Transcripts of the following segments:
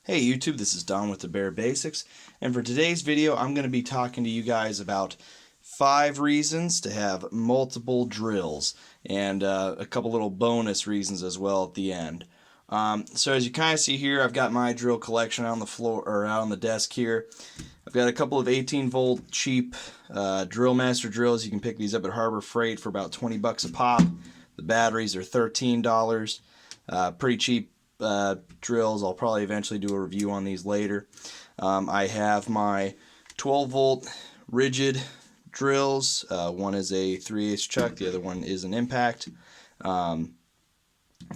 Hey YouTube, this is Don with the Bare Basics, and for today's video I'm going to be talking to you guys about 5 reasons to have multiple drills, and a couple little bonus reasons as well at the end. So as you kind of see here, I've got my drill collection out on the floor, or out on the desk here. I've got a couple of 18 volt cheap Drill Master drills. You can pick these up at Harbor Freight for about 20 bucks a pop. The batteries are $13. Pretty cheap drills. I'll probably eventually do a review on these later. I have my 12 volt rigid drills. One is a 3/8 chuck, the other one is an impact.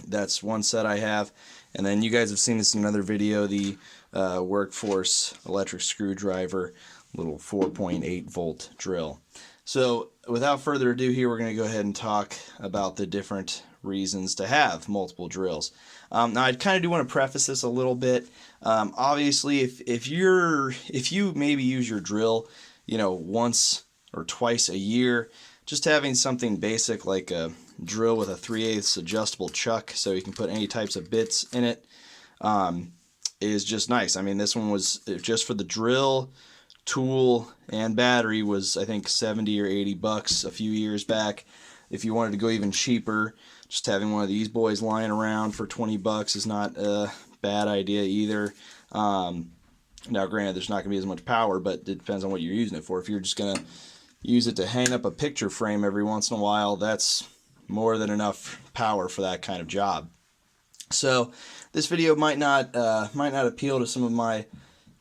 That's one set I have. And then you guys have seen this in another video, the Workforce electric screwdriver, little 4.8 volt drill. So without further ado here, we're going to go ahead and talk about the different reasons to have multiple drills. Now I kind of do want to preface this a little bit. Obviously, if you maybe use your drill, once or twice a year, just having something basic like a drill with a 3/8 adjustable chuck, so you can put any types of bits in it, is just nice. I mean, this one was just for the drill, tool, and battery was I think 70 or 80 bucks a few years back. If you wanted to go even cheaper, just having one of these boys lying around for 20 bucks is not a bad idea either. Now granted, there's not going to be as much power, but it depends on what you're using it for. If you're just going to use it to hang up a picture frame every once in a while, that's more than enough power for that kind of job. So this video might not appeal to some of my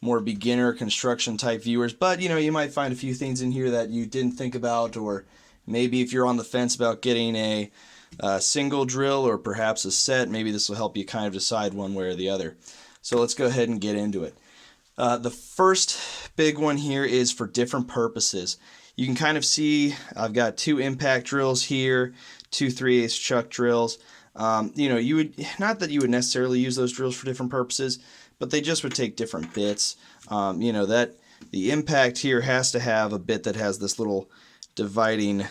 more beginner construction type viewers, but you might find a few things in here that you didn't think about, or maybe if you're on the fence about getting a single drill or perhaps a set, maybe this will help you kind of decide one way or the other. So let's go ahead and get into it. The first big one here is for different purposes. You can kind of see I've got 2 impact drills here, 2 3/8 chuck drills. You would not that you would necessarily use those drills for different purposes, but they just would take different bits. That the impact here has to have a bit that has this little dividing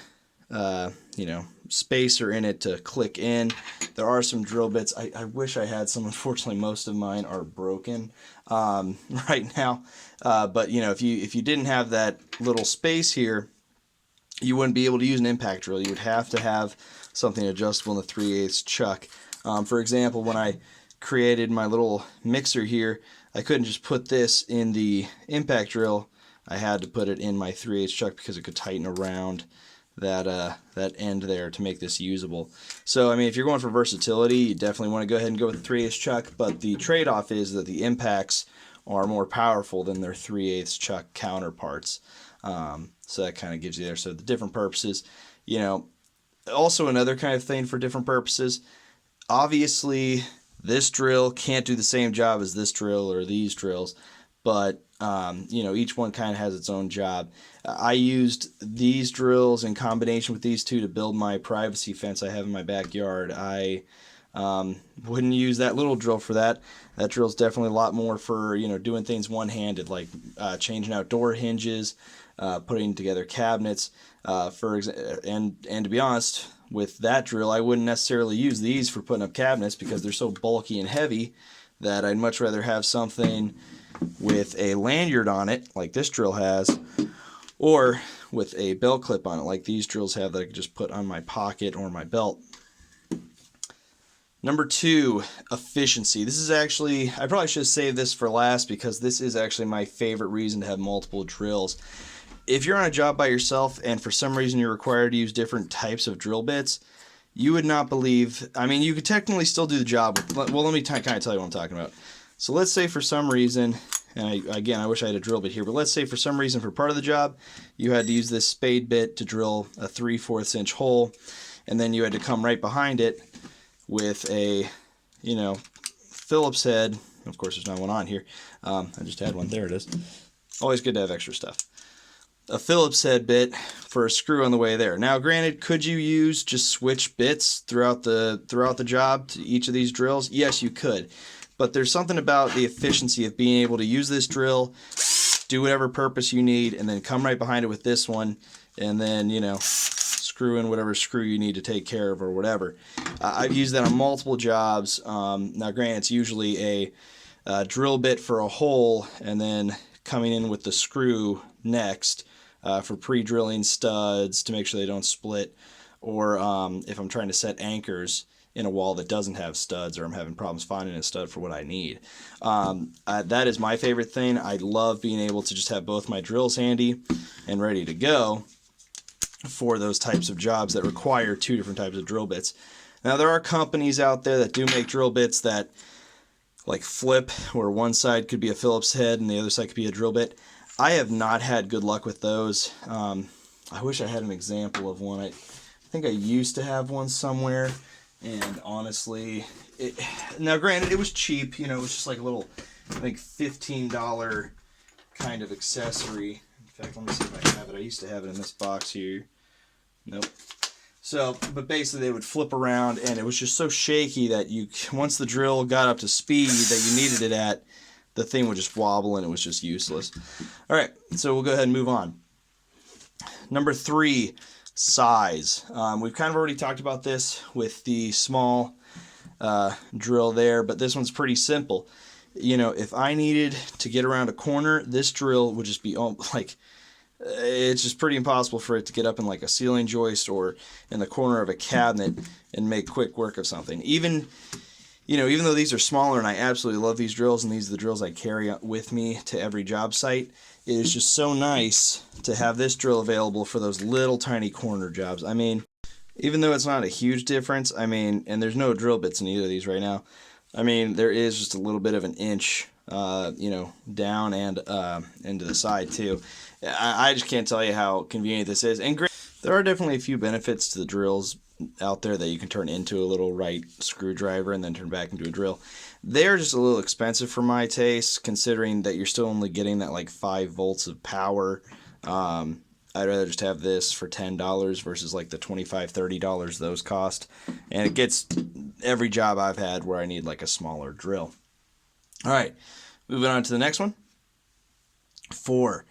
spacer in it to click in. There are some drill bits. I wish I had some. Unfortunately, most of mine are broken right now. But if you didn't have that little space here, you wouldn't be able to use an impact drill. You would have to have something adjustable in the 3/8 chuck. For example, when I created my little mixer here, I couldn't just put this in the impact drill. I had to put it in my 3/8 chuck because it could tighten around that end there to make this usable. So I mean, if you're going for versatility, you definitely want to go ahead and go with the 3/8 chuck, but the trade-off is that the impacts are more powerful than their 3/8 chuck counterparts. So that kind of gives you there. So the different purposes, also another kind of thing for different purposes. Obviously, this drill can't do the same job as this drill or these drills, but each one kind of has its own job. I used these drills in combination with these two to build my privacy fence I have in my backyard. I wouldn't use that little drill for that. That drill's definitely a lot more for doing things one-handed, like changing out door hinges, putting together cabinets. And to be honest, with that drill, I wouldn't necessarily use these for putting up cabinets because they're so bulky and heavy that I'd much rather have something with a lanyard on it, like this drill has, or with a belt clip on it, like these drills have, that I could just put on my pocket or my belt. Number 2, efficiency. This is actually, I probably should have saved this for last because this is actually my favorite reason to have multiple drills. If you're on a job by yourself and for some reason you're required to use different types of drill bits, you would not believe, I mean, you could technically still do the job. Well, let me kind of tell you what I'm talking about. So let's say for some reason, and again, I wish I had a drill bit here, but let's say for some reason for part of the job, you had to use this spade bit to drill a 3/4 inch hole, and then you had to come right behind it with a, Phillips head. Of course, there's not one on here. I just had one. There it is. Always good to have extra stuff. A Phillips head bit for a screw on the way there. Now, granted, could you use just switch bits throughout the job to each of these drills? Yes, you could. But there's something about the efficiency of being able to use this drill, do whatever purpose you need, and then come right behind it with this one, and then, screw in whatever screw you need to take care of or whatever. I've used that on multiple jobs. Now, granted, it's usually drill bit for a hole, and then coming in with the screw next for pre-drilling studs to make sure they don't split, or if I'm trying to set anchors in a wall that doesn't have studs, or I'm having problems finding a stud for what I need. That is my favorite thing. I love being able to just have both my drills handy and ready to go for those types of jobs that require two different types of drill bits. Now, there are companies out there that do make drill bits that like flip, where one side could be a Phillips head and the other side could be a drill bit. I have not had good luck with those. I wish I had an example of one. I think I used to have one somewhere, and honestly, now granted, it was cheap. You know, it was just like a little, I think, $15 kind of accessory. In fact, let me see if I have it. I used to have it in this box here. Nope. So, but basically they would flip around, and it was just so shaky that once the drill got up to speed that you needed it at, the thing would just wobble and it was just useless. All right, so we'll go ahead and move on. Number 3, size. We've kind of already talked about this with the small drill there, but this one's pretty simple. You know, if I needed to get around a corner, this drill would just be like, it's just pretty impossible for it to get up in like a ceiling joist or in the corner of a cabinet and make quick work of something. Even though these are smaller, and I absolutely love these drills, and these are the drills I carry with me to every job site, it is just so nice to have this drill available for those little tiny corner jobs. I mean, even though it's not a huge difference, I mean, and there's no drill bits in either of these right now, I mean, there is just a little bit of an inch, down and into the side too. I just can't tell you how convenient this is. And there are definitely a few benefits to the drills out there that you can turn into a little right screwdriver and then turn back into a drill. They're just a little expensive for my taste, considering that you're still only getting that like 5 volts of power. I'd rather just have this for $10 versus like the $25, $30 those cost. And it gets every job I've had where I need like a smaller drill. All right, moving on to the next one. 4.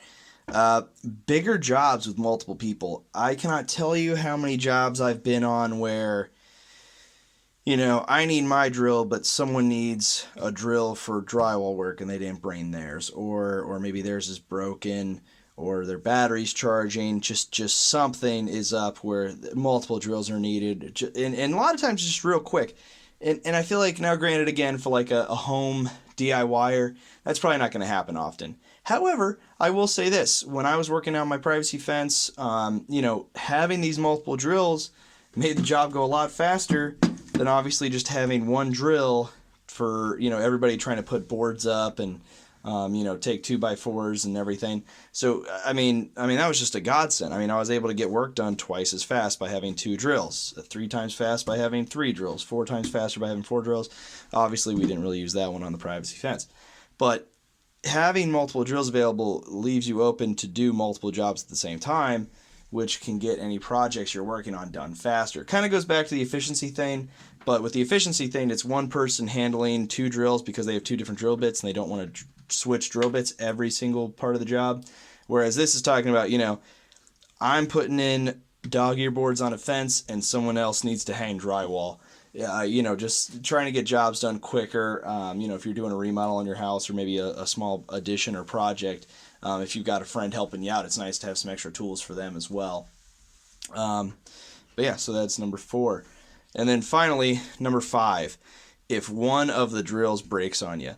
Bigger jobs with multiple people. I cannot tell you how many jobs I've been on where, I need my drill, but someone needs a drill for drywall work and they didn't bring theirs, or maybe theirs is broken, or their battery's charging. Just something is up where multiple drills are needed, and a lot of times just real quick. And I feel like, now granted, again, for like a home DIYer, that's probably not going to happen often. However, I will say this: when I was working on my privacy fence, having these multiple drills made the job go a lot faster than obviously just having one drill for, everybody trying to put boards up and, take 2x4s and everything. So, I mean, that was just a godsend. I mean, I was able to get work done twice as fast by having 2 drills, 3 times fast by having 3 drills, 4 times faster by having 4 drills. Obviously, we didn't really use that one on the privacy fence. But having multiple drills available leaves you open to do multiple jobs at the same time, which can get any projects you're working on done faster. Kind of goes back to the efficiency thing, but with the efficiency thing, it's one person handling 2 drills because they have 2 different drill bits and they don't want to switch drill bits every single part of the job. Whereas this is talking about, I'm putting in dog ear boards on a fence and someone else needs to hang drywall. Just trying to get jobs done quicker. If you're doing a remodel on your house, or maybe a small addition or project, if you've got a friend helping you out, it's nice to have some extra tools for them as well. But yeah, so that's number 4. And then finally, number 5, if one of the drills breaks on you.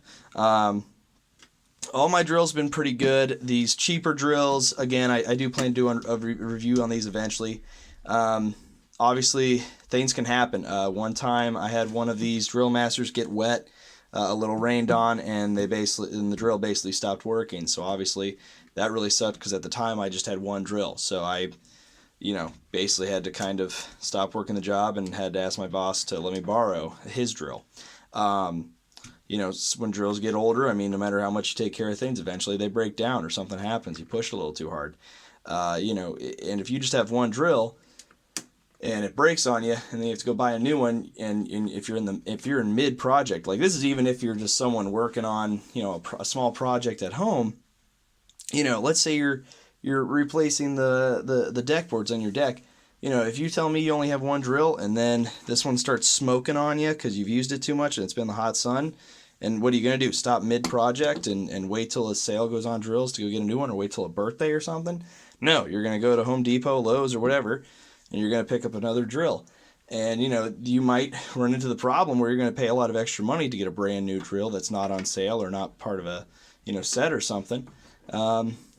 All my drills have been pretty good. These cheaper drills, again, I do plan to do a review on these eventually. Obviously, things can happen. One time I had one of these Drill Masters get wet, a little rained on, and the drill basically stopped working. So obviously that really sucked, because at the time I just had one drill. So I, basically had to kind of stop working the job and had to ask my boss to let me borrow his drill. When drills get older, I mean, no matter how much you take care of things, eventually they break down or something happens. You push a little too hard. And if you just have one drill and it breaks on you, and then you have to go buy a new one, and if you're in mid project, like this is even if you're just someone working on, a small project at home, let's say you're replacing the deck boards on your deck. If you tell me you only have one drill and then this one starts smoking on you because you've used it too much and it's been in the hot sun, And what are you going to do? Stop mid-project and wait till a sale goes on drills to go get a new one, or wait till a birthday or something? No, you're going to go to Home Depot, Lowe's, or whatever, and you're going to pick up another drill. And, you know, you might run into the problem where you're going to pay a lot of extra money to get a brand new drill that's not on sale or not part of a, you know, set or something.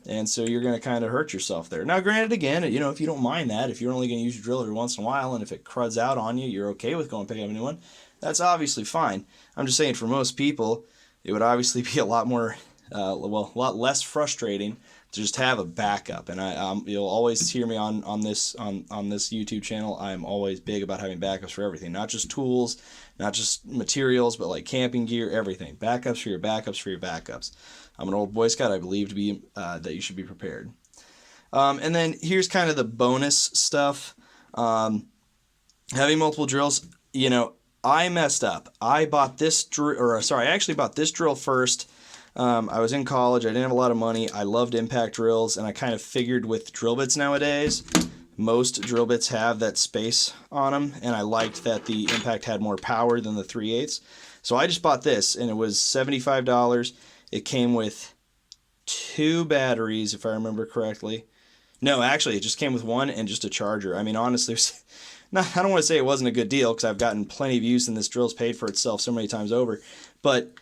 And so you're going to kind of hurt yourself there. Now, granted, again, you know, if you don't mind that, if you're only going to use your drill every once in a while, and if it cruds out on you, you're okay with going pick up a new one, that's obviously fine. I'm just saying, for most people, it would obviously be a lot more, a lot less frustrating to just have a backup. And you'll always hear me on this YouTube channel. I'm always big about having backups for everything, not just tools, not just materials, but like camping gear, everything. Backups for your backups for your backups. I'm an old Boy Scout. I believe to be that you should be prepared. And then here's kind of the bonus stuff. Having multiple drills, you know, I messed up. I bought this I actually bought this drill first. I was in college. I didn't have a lot of money. I loved impact drills, and I kind of figured with drill bits nowadays, most drill bits have that space on them, and I liked that the impact had more power than the 3/8. So I just bought this, and it was $75. It came with 2 batteries, if I remember correctly. No, actually, it just came with 1 and just a charger. I mean, honestly, I don't want to say it wasn't a good deal, because I've gotten plenty of use and this drill's paid for itself so many times over. But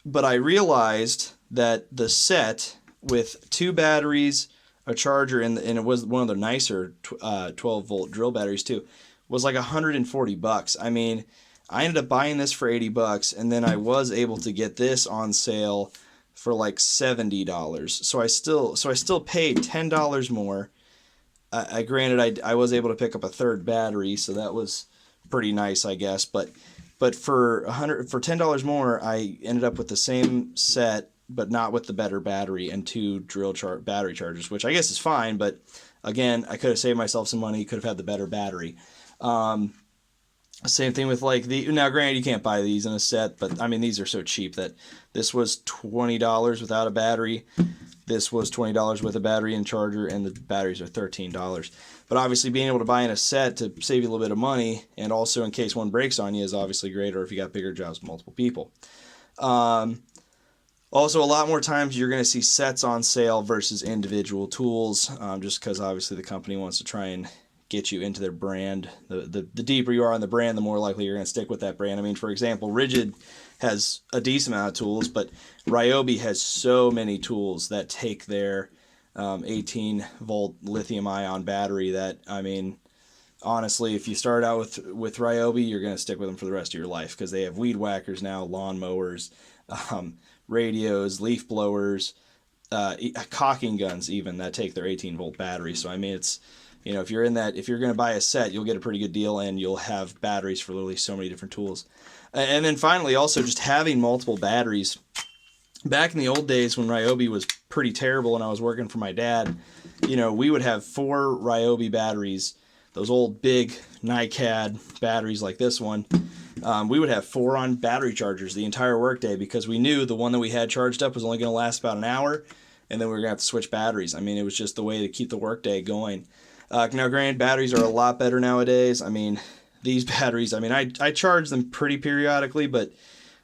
I realized that the set with 2 batteries, a charger, and it was one of the nicer 12-volt drill batteries too, was like $140. I mean, I ended up buying this for $80, and then I was able to get this on sale for like $70. So I still paid $10 more. Granted, I was able to pick up a 3rd battery, so that was pretty nice, I guess. But for $10 more, I ended up with the same set, but not with the better battery and 2 battery chargers, which I guess is fine. But again, I could have saved myself some money. Could have had the better battery. Same thing with like now granted, you can't buy these in a set, but I mean, these are so cheap that this was $20 without a battery. This was $20 with a battery and charger, and the batteries are $13. But obviously, being able to buy in a set to save you a little bit of money, and also in case one breaks on you, is obviously great, or if you got bigger jobs with multiple people. Also, a lot more times you're going to see sets on sale versus individual tools, just because obviously the company wants to try and get you into their brand. The deeper you are on the brand, the more likely you're going to stick with that brand. I mean, for example, Ridgid has a decent amount of tools, but Ryobi has so many tools that take their 18-volt lithium-ion battery that, I mean, honestly, if you start out with Ryobi, you're going to stick with them for the rest of your life, because they have weed whackers now, lawn mowers, radios, leaf blowers, caulking guns even, that take their 18-volt battery. So, I mean, it's, you know, if you're going to buy a set, you'll get a pretty good deal, and you'll have batteries for literally so many different tools. And then finally, also just having multiple batteries. Back in the old days when Ryobi was pretty terrible and I was working for my dad, you know, we would have 4 Ryobi batteries, those old big NiCad batteries like this one. We would have 4 on battery chargers the entire workday, because we knew the one that we had charged up was only going to last about an hour, and then we were going to have to switch batteries. I mean, it was just the way to keep the workday going. Now, granted, batteries are a lot better nowadays. I mean, these batteries, I mean, I charge them pretty periodically, but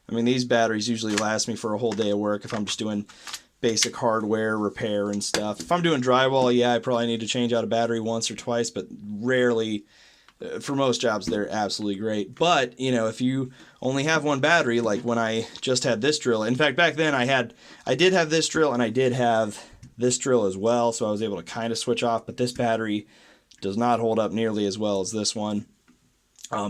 I mean, these batteries usually last me for a whole day of work if I'm just doing basic hardware repair and stuff. If I'm doing drywall, yeah, I probably need to change out a battery once or twice, but rarely. For most jobs, they're absolutely great. But, you know, if you only have 1 battery, like when I just had this drill, in fact, back then I did have this drill, and I did have this drill as well, so I was able to kind of switch off, but this battery does not hold up nearly as well as this one.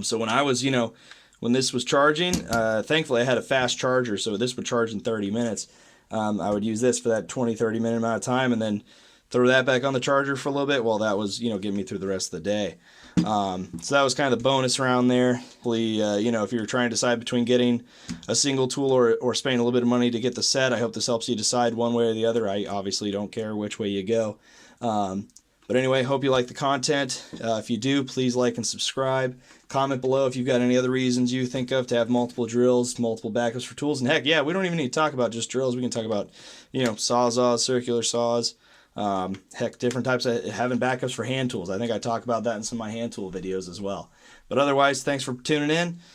So when I was, you know, when this was charging, thankfully I had a fast charger, so this would charge in 30 minutes. I would use this for that 20-30 minute amount of time, and then throw that back on the charger for a little bit while that was, you know, getting me through the rest of the day. So that was kind of the bonus around there. Hopefully, you know, if you're trying to decide between getting a single tool or spending a little bit of money to get the set, I hope this helps you decide one way or the other. I obviously don't care which way you go. But anyway, hope you like the content. If you do, please like and subscribe. Comment below if you've got any other reasons you think of to have multiple drills, multiple backups for tools. And heck, yeah, we don't even need to talk about just drills. We can talk about, you know, sawzalls, circular saws. Heck, different types of having backups for hand tools. I think I talk about that in some of my hand tool videos as well. But otherwise, thanks for tuning in.